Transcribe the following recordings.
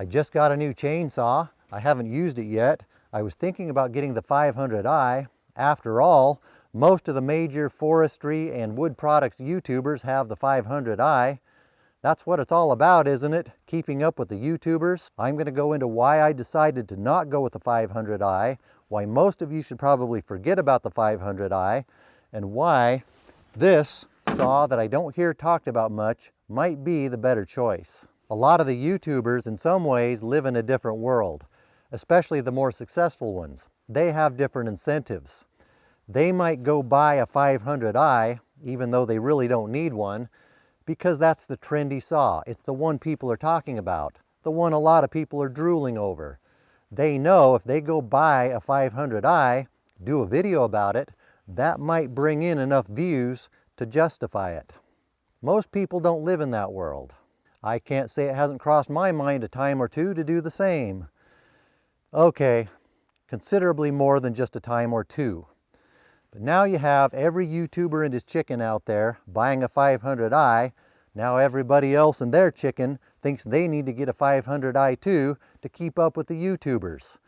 I just got a new chainsaw. I haven't used it yet. I was thinking about getting the 500i. After all, most of the major forestry and wood products YouTubers have the 500i. That's what it's all about, isn't it? Keeping up with the YouTubers. I'm going to go into why I decided to not go with the 500i, why most of you should probably forget about the 500i, and why this saw that I don't hear talked about much might be the better choice. A lot of the YouTubers in some ways live in a different world, especially the more successful ones. They have different incentives. They might go buy a 500i, even though they really don't need one, because that's the trendy saw. It's the one people are talking about, the one a lot of people are drooling over. They know if they go buy a 500i, do a video about it, that might bring in enough views to justify it. Most people don't live in that world. I can't say it hasn't crossed my mind a time or two to do the same. Okay, considerably more than just a time or two. But now you have every YouTuber and his chicken out there buying a 500i. Now everybody else and their chicken thinks they need to get a 500i too to keep up with the YouTubers.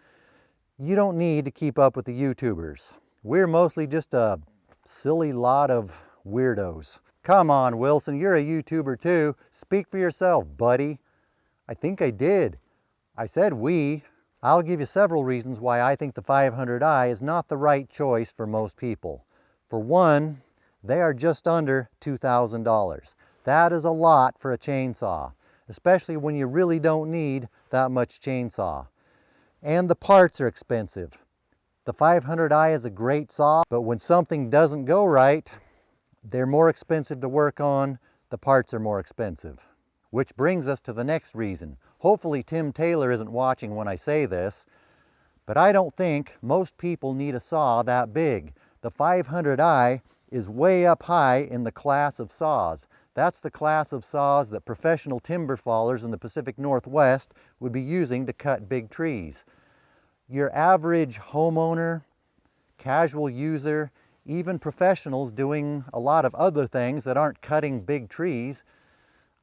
You don't need to keep up with the YouTubers. We're mostly just a silly lot of weirdos. Come on, Wilson, you're a YouTuber too. Speak for yourself, buddy. I think I did. I said we. I'll give you several reasons why I think the 500i is not the right choice for most people. For one, they are just under $2,000. That is a lot for a chainsaw, especially when you really don't need that much chainsaw. And the parts are expensive. The 500i is a great saw, but when something doesn't go right, they're more expensive to work on, the parts are more expensive. Which brings us to the next reason. Hopefully Tim Taylor isn't watching when I say this, but I don't think most people need a saw that big. The 500i is way up high in the class of saws. That's the class of saws that professional timber fallers in the Pacific Northwest would be using to cut big trees. Your average homeowner, casual user, even professionals doing a lot of other things that aren't cutting big trees,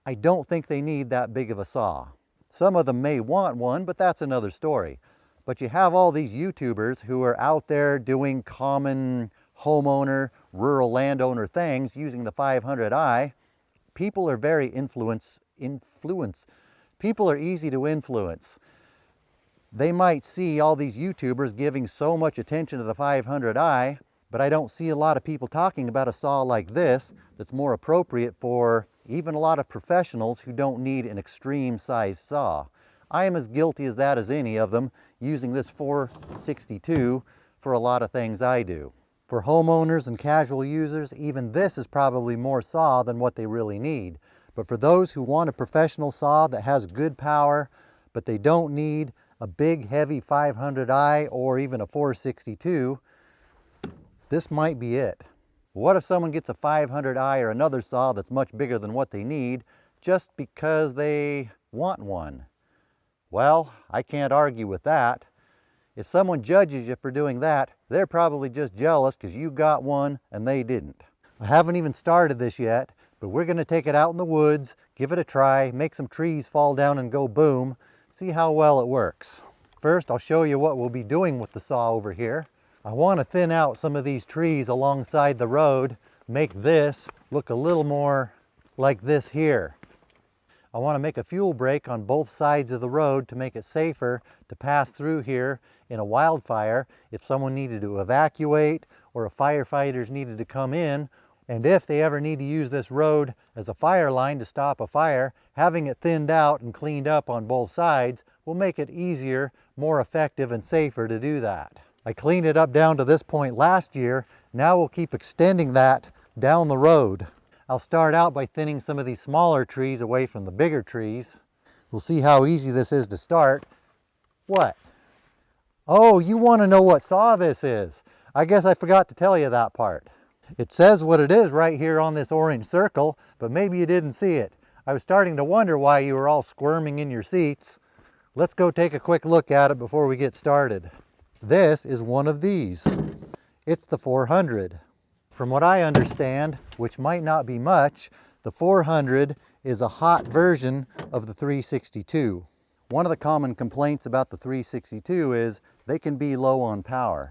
I don't think they need that big of a saw. Some of them may want one, but that's another story. But you have all these YouTubers who are out there doing common homeowner, rural landowner things using the 500i. People are very People are easy to influence. They might see all these YouTubers giving so much attention to the 500i, but I don't see a lot of people talking about a saw like this that's more appropriate for even a lot of professionals who don't need an extreme size saw. I am as guilty as that as any of them, using this 462 for a lot of things I do. For homeowners and casual users, even this is probably more saw than what they really need. But for those who want a professional saw that has good power, but they don't need a big heavy 500i or even a 462, this might be it. What if someone gets a 500i or another saw that's much bigger than what they need just because they want one? Well, I can't argue with that. If someone judges you for doing that, they're probably just jealous because you got one and they didn't. I haven't even started this yet, but we're going to take it out in the woods, give it a try, make some trees fall down and go boom, see how well it works. First, I'll show you what we'll be doing with the saw over here. I want to thin out some of these trees alongside the road, make this look a little more like this here. I want to make a fuel break on both sides of the road to make it safer to pass through here in a wildfire if someone needed to evacuate or if firefighters needed to come in. And if they ever need to use this road as a fire line to stop a fire, having it thinned out and cleaned up on both sides will make it easier, more effective, and safer to do that. I cleaned it up down to this point last year. Now we'll keep extending that down the road. I'll start out by thinning some of these smaller trees away from the bigger trees. We'll see how easy this is to start. What? Oh, you want to know what saw this is? I guess I forgot to tell you that part. It says what it is right here on this orange circle, but maybe you didn't see it. I was starting to wonder why you were all squirming in your seats. Let's go take a quick look at it before we get started. This is one of these. It's the 400. From what I understand, which might not be much, the 400 is a hot version of the 362. One of the common complaints about the 362 is they can be low on power.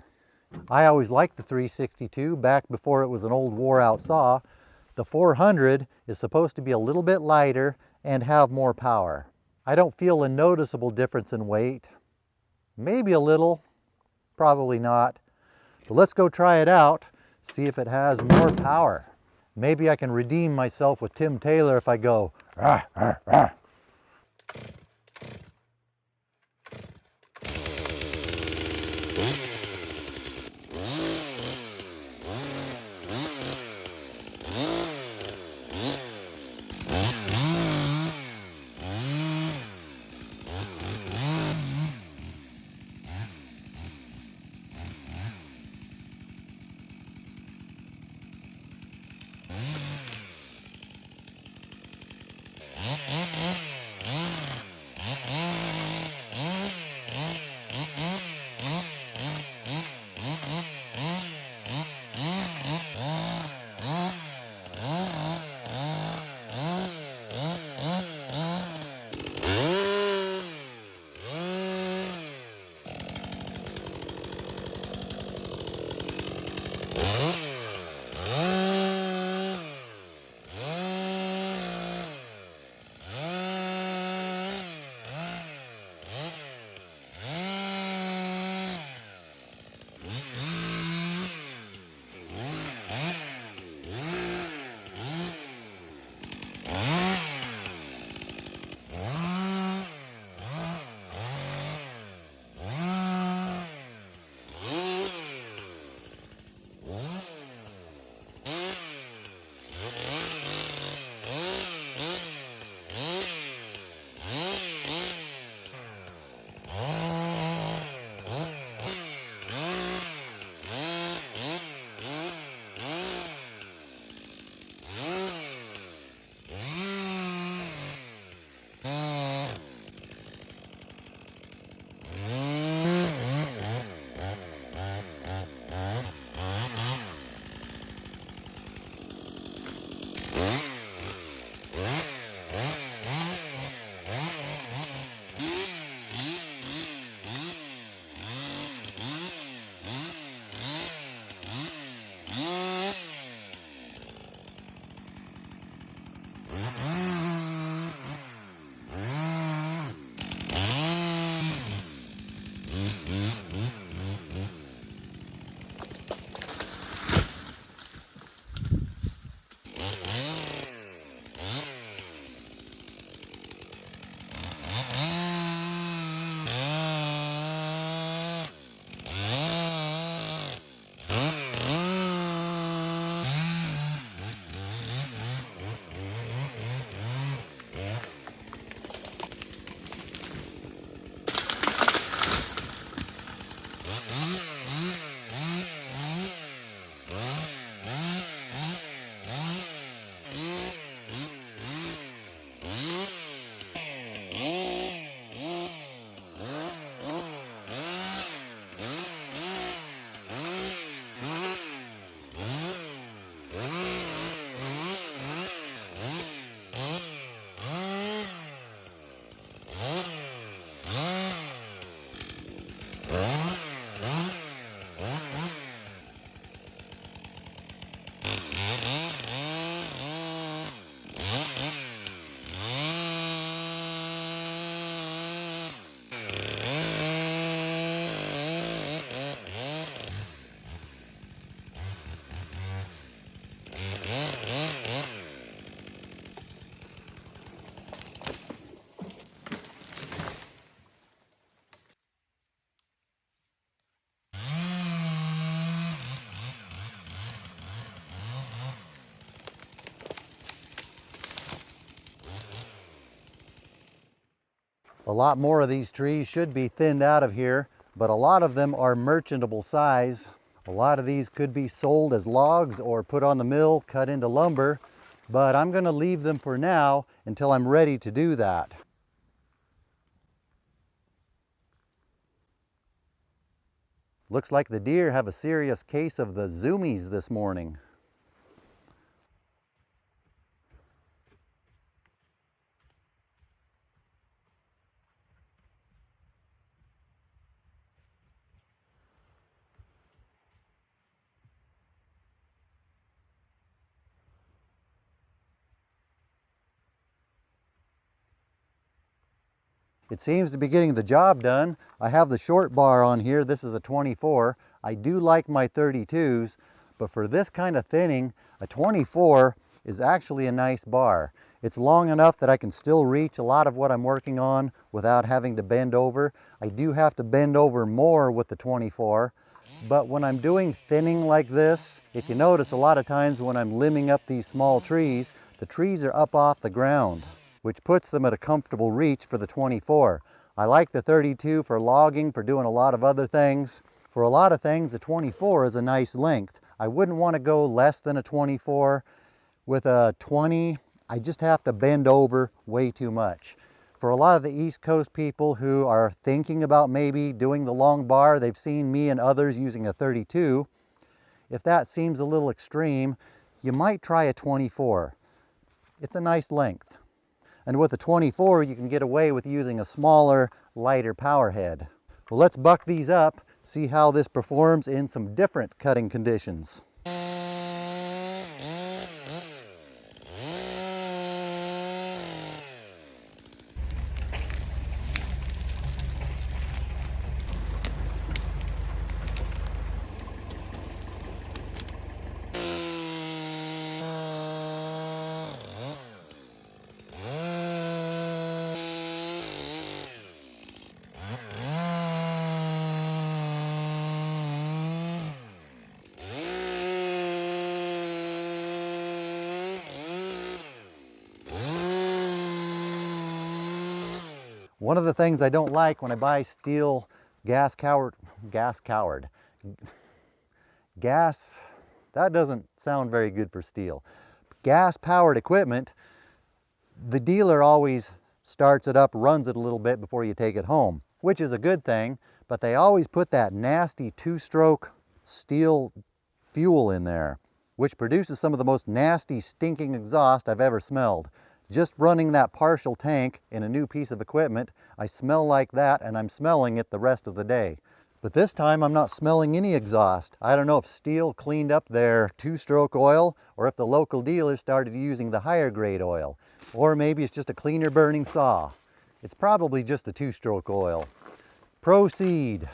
I always liked the 362 back before it was an old wore out saw. The 400 is supposed to be a little bit lighter and have more power. I don't feel a noticeable difference in weight. Maybe a little, probably not. But let's go try it out, see if it has more power. Maybe I can redeem myself with Tim Taylor if I go, rah, rah, rah. A lot more of these trees should be thinned out of here, but a lot of them are merchantable size. A lot of these could be sold as logs or put on the mill, cut into lumber, but I'm going to leave them for now until I'm ready to do that. Looks like the deer have a serious case of the zoomies this morning. It seems to be getting the job done. I have the short bar on here. This is a 24. I do like my 32s, but for this kind of thinning, a 24 is actually a nice bar. It's long enough that I can still reach a lot of what I'm working on without having to bend over. I do have to bend over more with the 24, but when I'm doing thinning like this, if you notice, a lot of times when I'm limbing up these small trees, the trees are up off the ground, which puts them at a comfortable reach for the 24. I like the 32 for logging, for doing a lot of other things. For a lot of things, the 24 is a nice length. I wouldn't want to go less than a 24. With a 20, I just have to bend over way too much. For a lot of the East Coast people who are thinking about maybe doing the long bar, they've seen me and others using a 32. If that seems a little extreme, you might try a 24. It's a nice length. And with a 24, you can get away with using a smaller, lighter power head. Well, let's buck these up, see how this performs in some different cutting conditions. One of the things I don't like when I buy Stihl gas, that doesn't sound very good for Stihl. Gas powered equipment, the dealer always starts it up, runs it a little bit before you take it home, which is a good thing, but they always put that nasty 2-stroke Stihl fuel in there, which produces some of the most nasty, stinking exhaust I've ever smelled. Just running that partial tank in a new piece of equipment, I smell like that, and I'm smelling it the rest of the day. But this time I'm not smelling any exhaust. I don't know if Stihl cleaned up their 2-stroke oil, or if the local dealers started using the higher grade oil. Or maybe it's just a cleaner burning saw. It's probably just the 2-stroke oil. Proceed.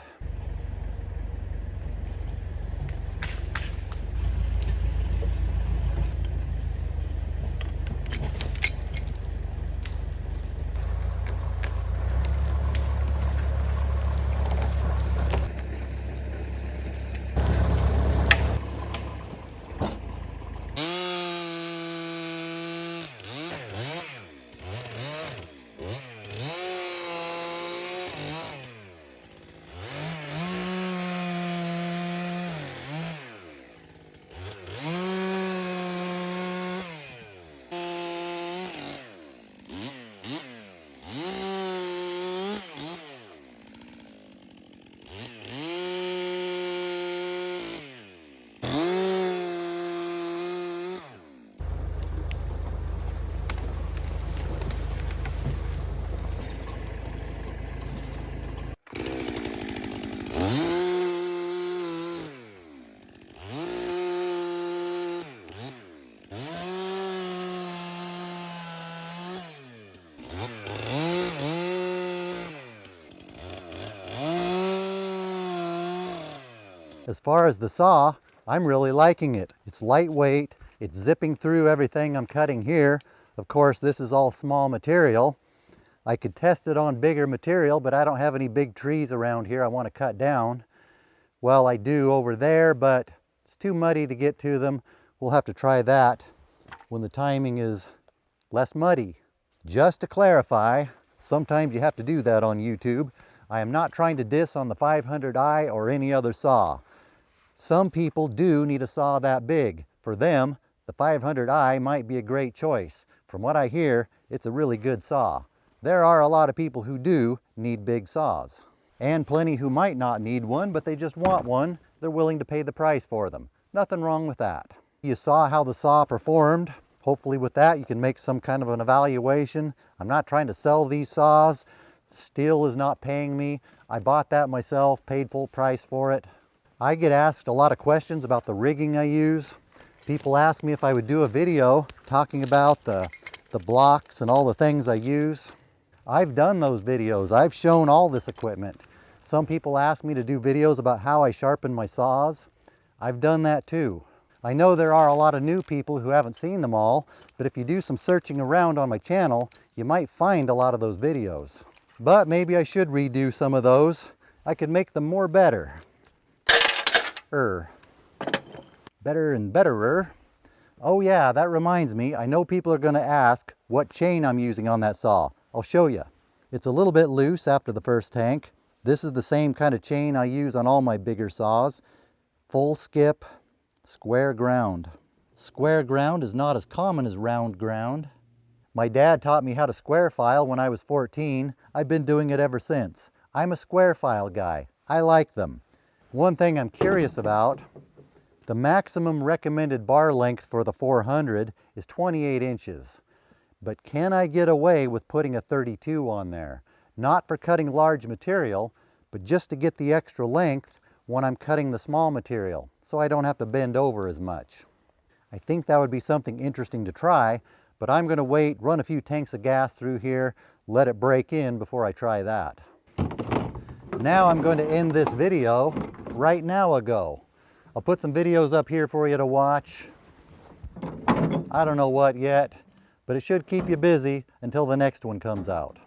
As far as the saw, I'm really liking it. It's lightweight, it's zipping through everything I'm cutting here. Of course, this is all small material. I could test it on bigger material, but I don't have any big trees around here I want to cut down. Well, I do over there, but it's too muddy to get to them. We'll have to try that when the timing is less muddy. Just to clarify, sometimes you have to do that on YouTube. I am not trying to diss on the 500i or any other saw. Some people do need a saw that big. For them, the 500i might be a great choice. From what I hear, it's a really good saw. There are a lot of people who do need big saws. And plenty who might not need one, but they just want one. They're willing to pay the price for them. Nothing wrong with that. You saw how the saw performed. Hopefully with that you can make some kind of an evaluation. I'm not trying to sell these saws. Stihl is not paying me. I bought that myself, paid full price for it. I get asked a lot of questions about the rigging I use. People ask me if I would do a video talking about the blocks and all the things I use. I've done those videos. I've shown all this equipment. Some people ask me to do videos about how I sharpen my saws. I've done that too. I know there are a lot of new people who haven't seen them all, but if you do some searching around on my channel, you might find a lot of those videos. But maybe I should redo some of those. I could make them more better. Better and betterer. Oh yeah, that reminds me, I know people are gonna ask what chain I'm using on that saw. I'll show you. It's a little bit loose after the first tank. This is the same kind of chain I use on all my bigger saws. Full skip, square ground. Square ground is not as common as round ground. My dad taught me how to square file when I was 14. I've been doing it ever since. I'm a square file guy. I like them. One thing I'm curious about, the maximum recommended bar length for the 400 is 28 inches. But can I get away with putting a 32 on there? Not for cutting large material, but just to get the extra length when I'm cutting the small material, so I don't have to bend over as much. I think that would be something interesting to try, but I'm going to wait, run a few tanks of gas through here, let it break in before I try that. Now I'm going to end this video right now ago. I'll put some videos up here for you to watch. I don't know what yet, but it should keep you busy until the next one comes out.